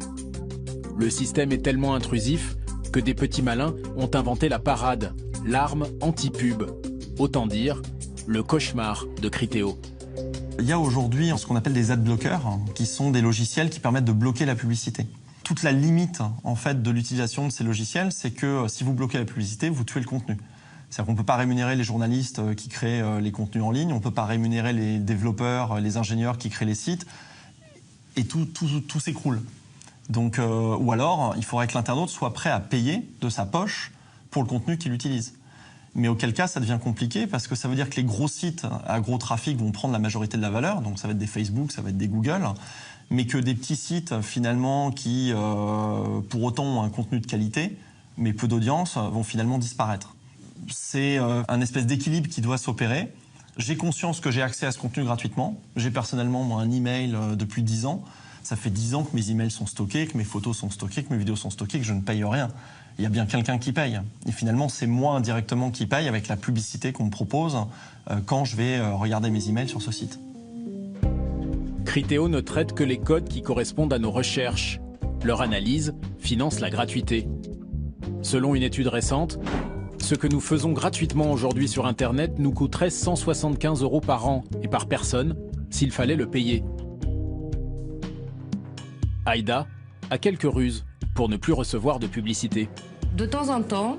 B: Le système est tellement intrusif que des petits malins ont inventé la parade, l'arme anti-pub. Autant dire, le cauchemar de Criteo.
A: Il y a aujourd'hui ce qu'on appelle des adblockers, qui sont des logiciels qui permettent de bloquer la publicité. Toute la limite en fait, de l'utilisation de ces logiciels, c'est que si vous bloquez la publicité, vous tuez le contenu. C'est-à-dire qu'on ne peut pas rémunérer les journalistes qui créent les contenus en ligne, on ne peut pas rémunérer les développeurs, les ingénieurs qui créent les sites, et tout s'écroule. Donc, ou alors, il faudrait que l'internaute soit prêt à payer de sa poche pour le contenu qu'il utilise. Mais auquel cas, ça devient compliqué parce que ça veut dire que les gros sites à gros trafic vont prendre la majorité de la valeur, donc ça va être des Facebook, ça va être des Google, mais que des petits sites finalement qui, pour autant, ont un contenu de qualité, mais peu d'audience, vont finalement disparaître. C'est un espèce d'équilibre qui doit s'opérer. J'ai conscience que j'ai accès à ce contenu gratuitement. J'ai personnellement moi, un email depuis 10 ans. Ça fait 10 ans que mes emails sont stockés, que mes photos sont stockées, que mes vidéos sont stockées, que je ne paye rien. Il y a bien quelqu'un qui paye. Et finalement, c'est moi indirectement qui paye avec la publicité qu'on me propose quand je vais regarder mes emails sur ce site.
B: Criteo ne traite que les codes qui correspondent à nos recherches. Leur analyse finance la gratuité. Selon une étude récente, ce que nous faisons gratuitement aujourd'hui sur Internet nous coûterait 175 € par an et par personne s'il fallait le payer. Aïda a quelques ruses pour ne plus recevoir de publicité.
R: De temps en temps,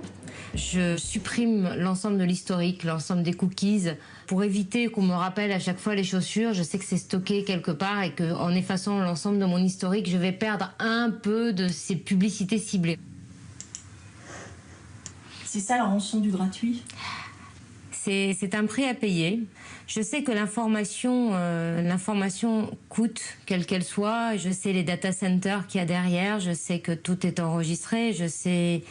R: je supprime l'ensemble de l'historique, l'ensemble des cookies, pour éviter qu'on me rappelle à chaque fois les chaussures. Je sais que c'est stocké quelque part et qu'en effaçant l'ensemble de mon historique, je vais perdre un peu de ces publicités ciblées.
L: C'est ça la rançon du gratuit?
R: C'est un prix à payer. Je sais que l'information coûte, quelle qu'elle soit. Je sais les data centers qu'il y a derrière. Je sais que tout est enregistré. Je sais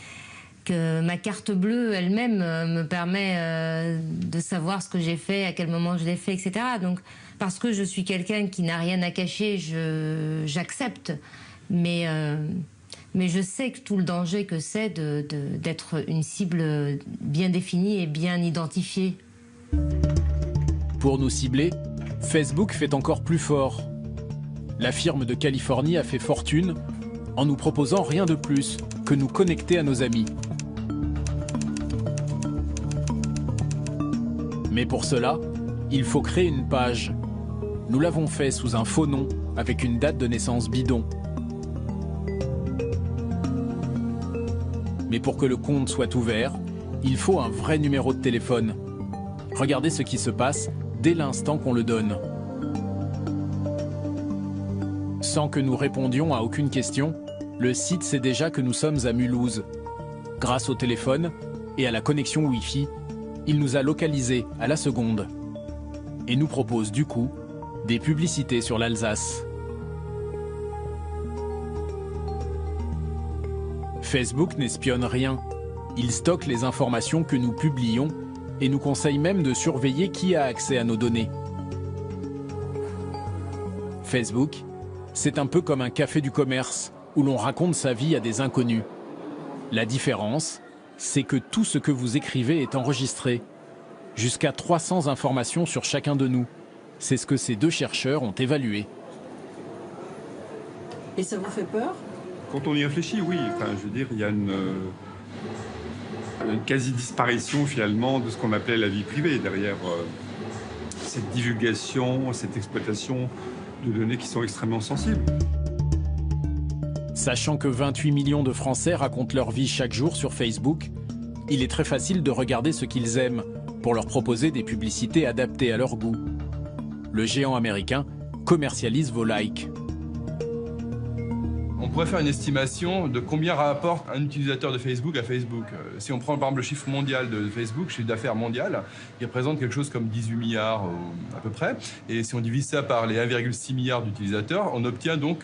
R: que ma carte bleue elle-même me permet de savoir ce que j'ai fait, à quel moment je l'ai fait, etc. Donc, parce que je suis quelqu'un qui n'a rien à cacher, j'accepte. Mais je sais que tout le danger que c'est d'être une cible bien définie et bien identifiée.
B: Pour nous cibler, Facebook fait encore plus fort. La firme de Californie a fait fortune en nous proposant rien de plus que nous connecter à nos amis. Mais pour cela, il faut créer une page. Nous l'avons fait sous un faux nom, avec une date de naissance bidon. Mais pour que le compte soit ouvert, il faut un vrai numéro de téléphone. Regardez ce qui se passe dès l'instant qu'on le donne. Sans que nous répondions à aucune question, le site sait déjà que nous sommes à Mulhouse. Grâce au téléphone et à la connexion Wi-Fi, il nous a localisés à la seconde et nous propose du coup des publicités sur l'Alsace. Facebook n'espionne rien. Il stocke les informations que nous publions et nous conseille même de surveiller qui a accès à nos données. Facebook, c'est un peu comme un café du commerce où l'on raconte sa vie à des inconnus. La différence, c'est que tout ce que vous écrivez est enregistré. Jusqu'à 300 informations sur chacun de nous. C'est ce que ces deux chercheurs ont évalué.
C: Et ça vous fait peur ?
E: Quand on y réfléchit, oui. Enfin, je veux dire, il y a une quasi-disparition finalement de ce qu'on appelait la vie privée derrière cette divulgation, cette exploitation de données qui sont extrêmement sensibles.
B: Sachant que 28 millions de Français racontent leur vie chaque jour sur Facebook, il est très facile de regarder ce qu'ils aiment pour leur proposer des publicités adaptées à leur goût. Le géant américain commercialise vos likes.
M: On
E: pourrait faire une estimation de combien rapporte un utilisateur de Facebook à Facebook. Si on prend par exemple le chiffre mondial de Facebook, chiffre d'affaires mondial, il représente quelque chose comme 18 milliards à peu près. Et si on divise ça par les 1,6 milliard d'utilisateurs, on obtient donc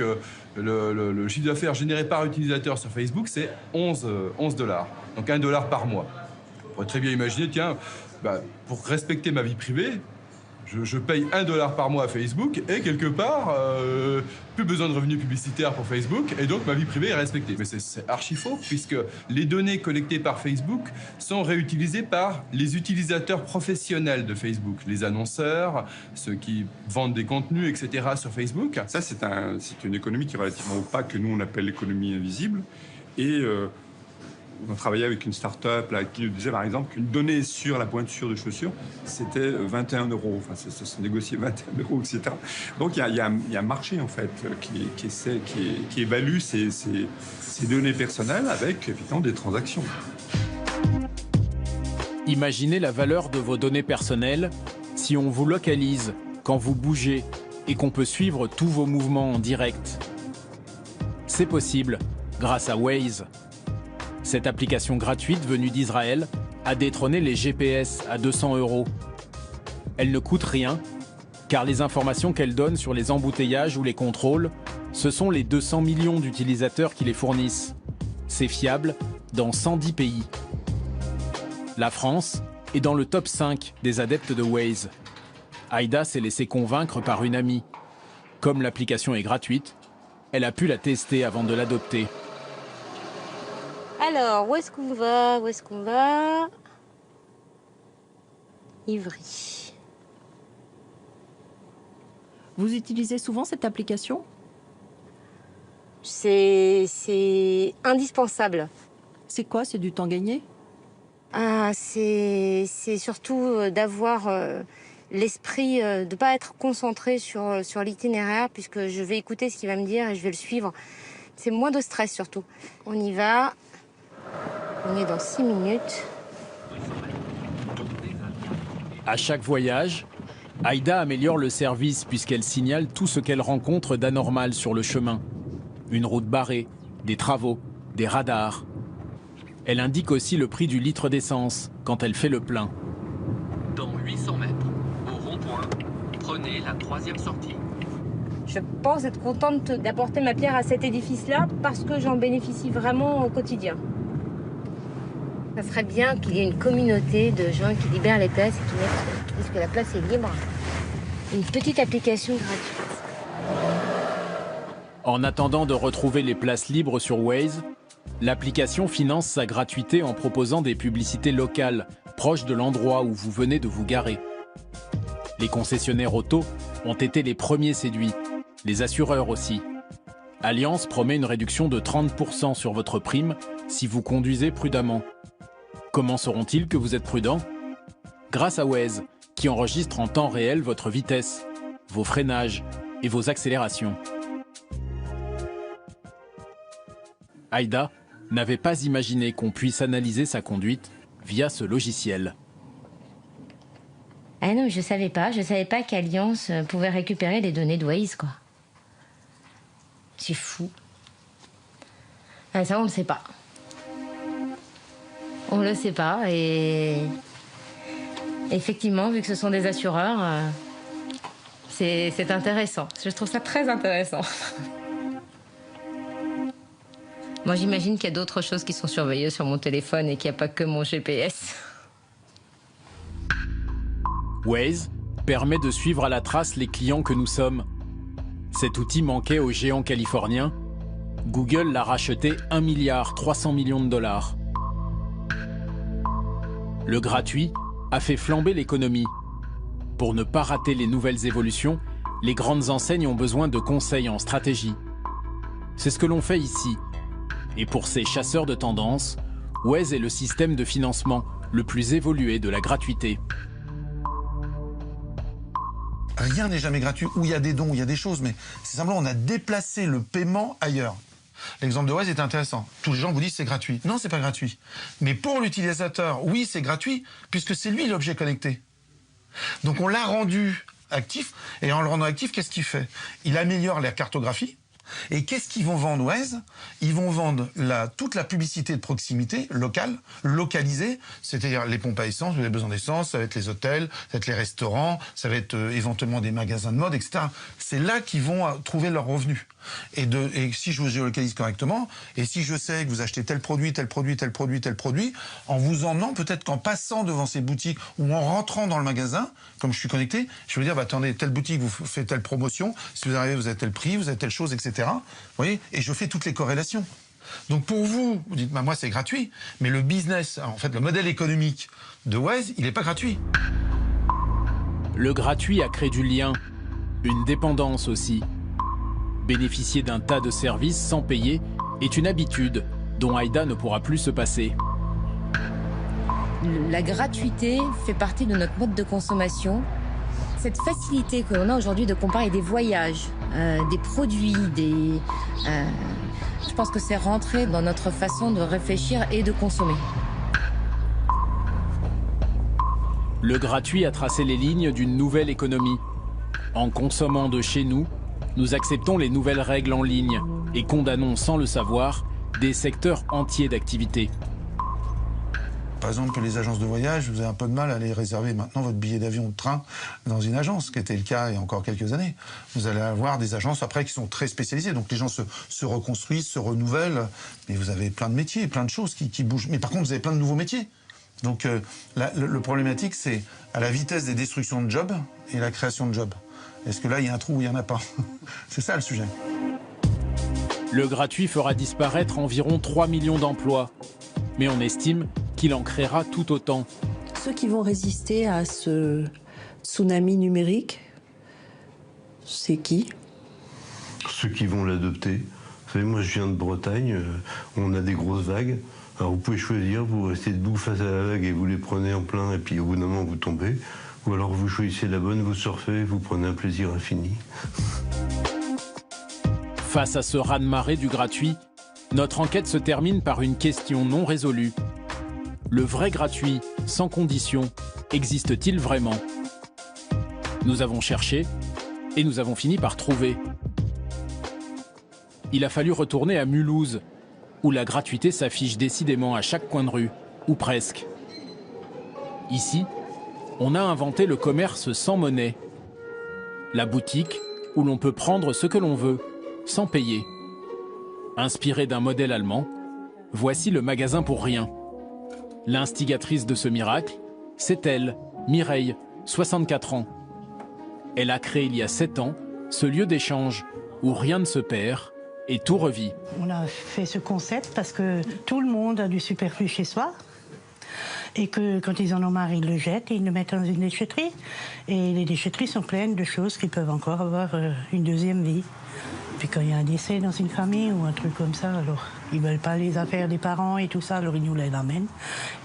E: le chiffre d'affaires généré par utilisateur sur Facebook, c'est 11 $. Donc $1 par mois. On pourrait très bien imaginer, tiens, pour respecter ma vie privée, je paye $1 par mois à Facebook et quelque part, plus besoin de revenus publicitaires pour Facebook et donc ma vie privée est respectée. Mais c'est archi faux puisque les données collectées par Facebook sont réutilisées par les utilisateurs professionnels de Facebook, les annonceurs, ceux qui vendent des contenus, etc. sur Facebook. Ça, c'est une économie qui est relativement opaque que nous on appelle l'économie invisible et on travaillait avec une start-up là, qui nous disait par exemple qu'une donnée sur la pointure de chaussure, c'était 21 €. Enfin, ça se négociait 21 €, etc. Donc il y a un marché en fait qui évalue ces données personnelles avec évidemment des transactions.
B: Imaginez la valeur de vos données personnelles si on vous localise quand vous bougez et qu'on peut suivre tous vos mouvements en direct. C'est possible grâce à Waze. Cette application gratuite venue d'Israël a détrôné les GPS à 200 €. Elle ne coûte rien, car les informations qu'elle donne sur les embouteillages ou les contrôles, ce sont les 200 millions d'utilisateurs qui les fournissent. C'est fiable dans 110 pays. La France est dans le top 5 des adeptes de Waze. Aïda s'est laissée convaincre par une amie. Comme l'application est gratuite, elle a pu la tester avant de l'adopter.
R: Alors, où est-ce qu'on va? Où est-ce qu'on va? Ivry.
C: Vous utilisez souvent cette application?
R: C'est indispensable.
C: C'est quoi? C'est du temps gagné?
R: C'est surtout d'avoir l'esprit, de ne pas être concentré sur l'itinéraire, puisque je vais écouter ce qu'il va me dire et je vais le suivre. C'est moins de stress surtout. On y va. On est dans 6 minutes.
B: À chaque voyage, Aïda améliore le service puisqu'elle signale tout ce qu'elle rencontre d'anormal sur le chemin. Une route barrée, des travaux, des radars. Elle indique aussi le prix du litre d'essence quand elle fait le plein.
I: Dans 800 mètres, au rond-point, prenez la 3e sortie.
R: Je pense être contente d'apporter ma pierre à cet édifice-là parce que j'en bénéficie vraiment au quotidien. Ça serait bien qu'il y ait une communauté de gens qui libèrent les places et qui disent que la place est libre. Une petite application gratuite.
B: En attendant de retrouver les places libres sur Waze, l'application finance sa gratuité en proposant des publicités locales, proches de l'endroit où vous venez de vous garer. Les concessionnaires auto ont été les premiers séduits, les assureurs aussi. Alliance promet une réduction de 30% sur votre prime si vous conduisez prudemment. Comment sauront-ils que vous êtes prudent? Grâce à Waze, qui enregistre en temps réel votre vitesse, vos freinages et vos accélérations. Aïda n'avait pas imaginé qu'on puisse analyser sa conduite via ce logiciel.
R: Ah non, je savais pas qu'Alliance pouvait récupérer les données de Waze, quoi. C'est fou. Ah, ça, on le sait pas. On le sait pas et effectivement, vu que ce sont des assureurs, c'est intéressant. Je trouve ça très intéressant. Moi, j'imagine qu'il y a d'autres choses qui sont surveillées sur mon téléphone et qu'il n'y a pas que mon GPS.
B: Waze permet de suivre à la trace les clients que nous sommes. Cet outil manquait au géant californien. Google l'a racheté 1,3 milliard. Le gratuit a fait flamber l'économie. Pour ne pas rater les nouvelles évolutions, les grandes enseignes ont besoin de conseils en stratégie. C'est ce que l'on fait ici. Et pour ces chasseurs de tendances, Waze est le système de financement le plus évolué de la gratuité.
H: Rien n'est jamais gratuit. Où il y a des dons, où il y a des choses, mais c'est simplement on a déplacé le paiement ailleurs. L'exemple de Waze est intéressant. Tous les gens vous disent c'est gratuit. Non, c'est pas gratuit. Mais pour l'utilisateur, oui, c'est gratuit, puisque c'est lui l'objet connecté. Donc on l'a rendu actif, et en le rendant actif, qu'est-ce qu'il fait? Il améliore la cartographie, Et qu'est-ce qu'ils vont vendre, Waze? Ils vont vendre toute la publicité de proximité, locale, localisée, c'est-à-dire les pompes à essence, vous avez besoin d'essence, ça va être les hôtels, ça va être les restaurants, ça va être éventuellement des magasins de mode, etc. C'est là qu'ils vont trouver leurs revenus. Et si je vous géolocalise correctement, et si je sais que vous achetez tel produit, tel produit, tel produit, tel produit, en vous emmenant, peut-être qu'en passant devant ces boutiques ou en rentrant dans le magasin, comme je suis connecté, je vais dire, bah, attendez, telle boutique vous fait telle promotion, si vous arrivez, vous avez tel prix, vous avez telle chose, etc. Vous voyez, et je fais toutes les corrélations. Donc pour vous, vous dites, bah, moi c'est gratuit, mais le business, en fait, le modèle économique de Waze, il n'est pas gratuit.
B: Le gratuit a créé du lien, une dépendance aussi. Bénéficier d'un tas de services sans payer est une habitude dont Aïda ne pourra plus se passer.
R: La gratuité fait partie de notre mode de consommation. Cette facilité que l'on a aujourd'hui de comparer des voyages, des produits, je pense que c'est rentré dans notre façon de réfléchir et de consommer.
B: Le gratuit a tracé les lignes d'une nouvelle économie. En consommant de chez nous, nous acceptons les nouvelles règles en ligne et condamnons sans le savoir des secteurs entiers d'activité.
H: Par exemple, les agences de voyage, vous avez un peu de mal à aller réserver maintenant votre billet d'avion ou de train dans une agence, ce qui était le cas il y a encore quelques années. Vous allez avoir des agences après qui sont très spécialisées, donc les gens se reconstruisent, se renouvellent, mais vous avez plein de métiers, plein de choses qui bougent. Mais par contre, vous avez plein de nouveaux métiers. Donc le problématique, c'est à la vitesse des destructions de jobs et la création de jobs. Est-ce que là, il y a un trou ou il n'y en a pas? C'est ça le sujet.
B: Le gratuit fera disparaître environ 3 millions d'emplois. Mais on estime qu'il en créera tout autant.
C: Ceux qui vont résister à ce tsunami numérique, c'est qui?
G: Ceux qui vont l'adopter. Vous savez, moi je viens de Bretagne, on a des grosses vagues. Alors vous pouvez choisir, vous restez debout face à la vague et vous les prenez en plein et puis au bout d'un moment vous tombez. Ou alors vous choisissez la bonne, vous surfez, vous prenez un plaisir infini.
B: Face à ce raz-de-marée du gratuit, notre enquête se termine par une question non résolue. Le vrai gratuit, sans condition, existe-t-il vraiment? Nous avons cherché et nous avons fini par trouver. Il a fallu retourner à Mulhouse, où la gratuité s'affiche décidément à chaque coin de rue, ou presque. Ici, on a inventé le commerce sans monnaie. La boutique où l'on peut prendre ce que l'on veut, sans payer. Inspiré d'un modèle allemand, voici le magasin pour rien. L'instigatrice de ce miracle, c'est elle, Mireille, 64 ans. Elle a créé il y a 7 ans ce lieu d'échange où rien ne se perd et tout revit.
O: On a fait ce concept parce que tout le monde a du superflu chez soi. Et que quand ils en ont marre, ils le jettent et ils le mettent dans une déchetterie. Et les déchetteries sont pleines de choses qui peuvent encore avoir une deuxième vie. Puis quand il y a un décès dans une famille ou un truc comme ça, alors ils ne veulent pas les affaires des parents et tout ça, alors ils nous les amènent.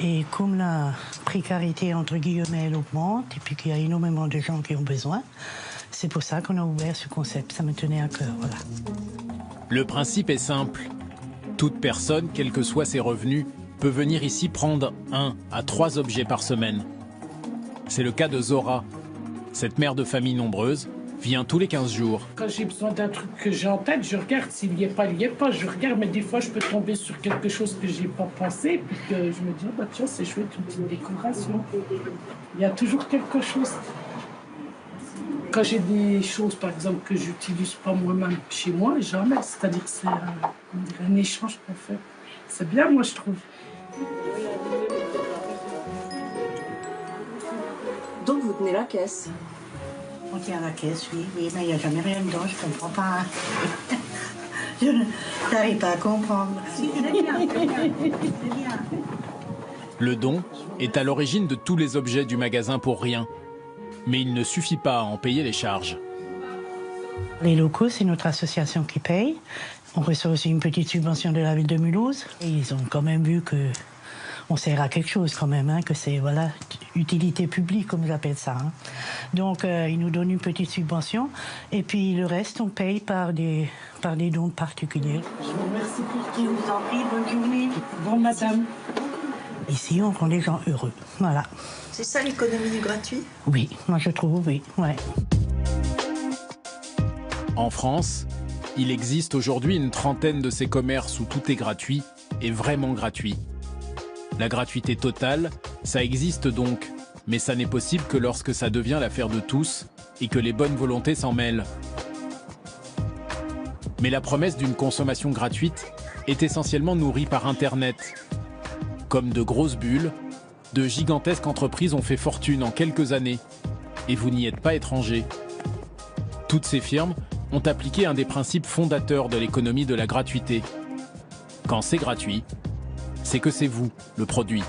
O: Et comme la précarité, entre guillemets, elle augmente, et puis qu'il y a énormément de gens qui ont besoin, c'est pour ça qu'on a ouvert ce concept. Ça me tenait à cœur, voilà.
B: Le principe est simple. Toute personne, quels que soient ses revenus, peut venir ici prendre 1 à 3 objets par semaine. C'est le cas de Zora. Cette mère de famille nombreuse vient tous les 15 jours.
P: Quand j'ai besoin d'un truc que j'ai en tête, je regarde s'il n'y est pas, il n'y est pas. Je regarde, mais des fois, je peux tomber sur quelque chose que je n'ai pas pensé, puis que je me dis, oh, bah, tiens, c'est chouette, une petite décoration. Il y a toujours quelque chose. Quand j'ai des choses, par exemple, que j'utilise pas moi-même chez moi, j'en mets. C'est-à-dire que c'est un échange qu'on fait. C'est bien, moi, je trouve.
C: Donc vous tenez la caisse?
O: On tient la caisse, oui, mais il n'y a jamais rien dedans, je ne comprends pas. Je n'arrive pas à comprendre. Si, c'est bien, c'est bien.
B: Le don est à l'origine de tous les objets du magasin pour rien. Mais il ne suffit pas à en payer les charges.
O: Les locaux, c'est notre association qui paye. On reçoit aussi une petite subvention de la ville de Mulhouse. Et ils ont quand même vu qu'on sert à quelque chose quand même, hein, que c'est voilà, utilité publique, comme ils appellent ça. Hein. Donc, ils nous donnent une petite subvention. Et puis, le reste, on paye par des dons particuliers.
P: Je vous remercie pour tout. Je vous en prie, bonne journée. Bon, madame.
O: Ici, on rend les gens heureux. Voilà.
C: C'est ça l'économie du gratuit?
O: Oui, moi je trouve, oui. Ouais.
B: En France, Il existe aujourd'hui une trentaine de ces commerces où tout est gratuit et vraiment gratuit. La gratuité totale, ça existe donc, mais ça n'est possible que lorsque ça devient l'affaire de tous et que les bonnes volontés s'en mêlent. Mais la promesse d'une consommation gratuite est essentiellement nourrie par Internet. Comme de grosses bulles, de gigantesques entreprises ont fait fortune en quelques années. Et vous n'y êtes pas étranger. Toutes ces firmes ont appliqué un des principes fondateurs de l'économie de la gratuité. Quand c'est gratuit, c'est que c'est vous, le produit.